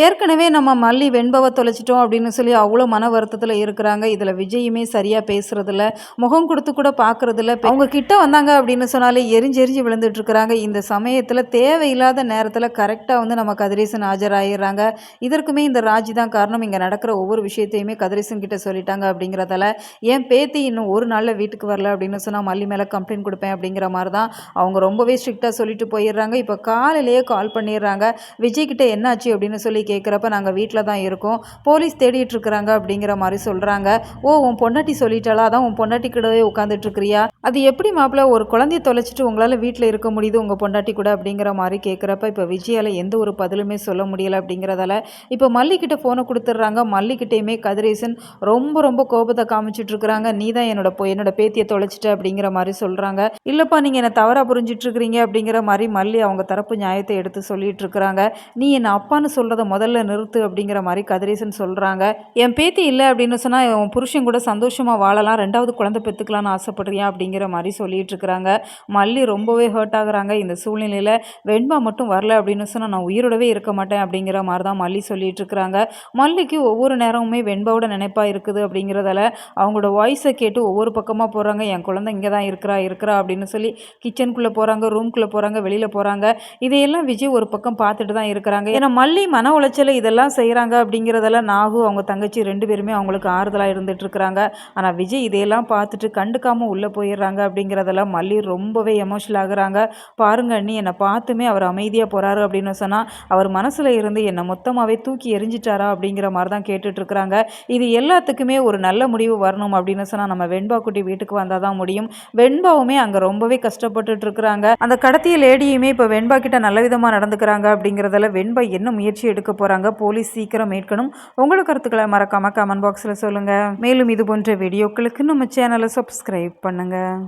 ஏற்கனவே நம்ம மல்லி வெண்பாவ தொலைச்சிட்டோம் அப்படின்னு சொல்லி அவ்வளோ மன வருத்தத்தில் இருக்கிறாங்க. இதில் விஜயுமே சரியாக பேசுறதில்ல, முகம் கொடுத்து கூட பார்க்குறதில்ல. அவங்க கிட்ட வந்தாங்க அப்படின்னு சொன்னாலே எரிஞ்சு எரிஞ்சு விழுந்துட்டு இருக்கிறாங்க. இந்த சமயத்தில் தேவையில்லாத நேரத்தில் கரெக்டாக வந்து நம்ம கதிரேசன் ஆஜராகிடுறாங்க. இதற்குமே இந்த ராஜி தான் காரணம். இங்கே நடக்கிற ஒவ்வொரு விஷயத்தையுமே கதிரேசன் கிட்ட சொல்லிட்டாங்க அப்படிங்கிறதால என் பேத்தி இன்னும் ஒரு நாளில் வீட்டுக்கு வரல அப்படின்னு சொன்னால் மல்லி மேலே கம்ப்ளைண்ட் கொடுப்பேன் அப்படிங்கிற மாதிரி தான் அவங்க ரொம்பவே ஸ்ட்ரிக்டாக சொல்லிட்டு போயிடுறாங்க. இப்போ காலையிலேயே கால் பண்ணிடுறாங்க. விஜய் கிட்ட என்னாச்சு அப்படின்னு சொல்லி கேட்குறப்ப நாங்கள் வீட்டில் தான் இருக்கோம், போலீஸ் தேடிட்டு இருக்கிறாங்க அப்படிங்கிற மாதிரி சொல்கிறாங்க. ஓ, உன் பொண்டாட்டி சொல்லிட்டாளா? அதான் உன் பொண்டாட்டி கூடவே உட்காந்துட்டு இருக்கிறியா? அது எப்படி மாப்பிள்ள ஒரு குழந்தைய தொலைச்சிட்டு உங்களால் வீட்டில் இருக்க முடியுது உங்கள் பொண்டாட்டி கூட அப்படிங்கிற மாதிரி கேட்குறப்ப இப்போ விஜயால் எந்த ஒரு பதிலுமே சொல்ல முடியலை. அப்படிங்கிறதால இப்போ மல்லிக்கிட்ட ஃபோனை கொடுத்துட்றாங்க. மல்லிக்கிட்டேயுமே கதிரேசன் ரொம்ப ரொம்ப கோபத்தை காமிச்சிட்டு இருக்கிறாங்க. நீ தான் என்னோட பேத்தியை தொலைச்சிட்ட அப்படிங்கிற மாதிரி சொல்கிறாங்க. இல்லைப்பா, நீங்கள் என்னை தவறாக புரிஞ்சிட்டு இருக்கிறீங்க அப்படிங்கிற மாதிரி மல்லி அவங்க தரப்பு நியாயத்தை எடுத்து சொல்லிட்டு இருக்கிறாங்க. நீ என்ன அப்பான்னு சொல்கிறத முதல்ல நிறுத்து அப்படிங்கிற மாதிரி கதிரேசன் சொல்கிறாங்க. என் பேத்தி இல்லை அப்படின்னு சொன்னால் உன் புருஷன் கூட சந்தோஷமாக வாழலாம், ரெண்டாவது குழந்தை பெற்றுக்கலான்னு ஆசைப்படுறியா அப்படிங்கிற மாதிரி சொல்லிட்டு இருக்கிறாங்க. மல்லி ரொம்பவே ஹர்ட் ஆகுறாங்க. இந்த சூழ்நிலையில் வெண்பா மட்டும் வரல அப்படின்னு சொன்னால் நான் உயிரோடவே இருக்க மாட்டேன் அப்படிங்கிற மாதிரி தான் மல்லி சொல்லிட்டு இருக்கிறாங்க. மல்லிக்கு ஒவ்வொரு நேரமுமே வெண்பாவோட நினைப்பா இருக்குது. அப்படிங்கிறதால அவங்களோட வாய்ஸை கேட்டு ஒவ்வொரு பக்கமாக போகிறாங்க. என் குழந்தை இங்கே தான் இருக்கிறா அப்படின்னு சொல்லி கிச்சனுக்குள்ளே போகிறாங்க, ரூம்குள்ளே போகிறாங்க, வெளியில் போகிறாங்க. இதையெல்லாம் விஜய் ஒரு பக்கம் பார்த்துட்டு தான் இருக்கிறாங்க. ஏன்னா மல்லி மன உளைச்சல் இதெல்லாம் செய்கிறாங்க அப்படிங்கிறதெல்லாம் நாகு அவங்க தங்கச்சி 2 பேருமே அவங்களுக்கு ஆறுதலாக இருந்துட்டு இருக்கிறாங்க. ஆனால் விஜய் இதையெல்லாம் பார்த்துட்டு கண்டுக்காமல் உள்ளே போயிடுறாங்க. அப்படிங்கிறதெல்லாம் மல்லி ரொம்பவே எமோஷனல் ஆகுறாங்க. பாருங்க அண்ணி, என்னை பார்த்துமே அவர் அமைதியாக போகிறாரு அப்படின்னு சொன்னால் அவர் மனசில் இருந்து என்னை மொத்தமாகவே தூக்கி எரிஞ்சிட்டாரா அப்படிங்கிற மாதிரி தான் கேட்டுட்ருக்குறாங்க. இது எல்லாத்துக்குமே ஒரு நல்ல முடிவு வரணும் அப்படின்னு சொன்னால் நம்ம வெண்பா குட்டி வீட்டுக்கு வந்தால் தான் முடியும். வெண்பாவுமே அங்கே ரொம்பவே கஷ்டப்பட்டுட்டு இருக்கிறாங்க. அந்த கடத்திய லேடியுமே இப்போ வெண்பா கிட்ட நல்ல விதமாக நடந்துக்கிறாங்க. அப்படிங்கிறதால வெண்பா என்ன முயற்சி எடுக்க போகிறாங்க, போலீஸ் சீக்கிரம் மீட்கணும். உங்களோட கருத்துக்களை மறக்காமல் கமெண்ட் பாக்ஸில் சொல்லுங்கள். மேலும் இது போன்ற வீடியோக்களுக்கு நம்ம சேனலை சப்ஸ்கிரைப் பண்ணுங்கள்.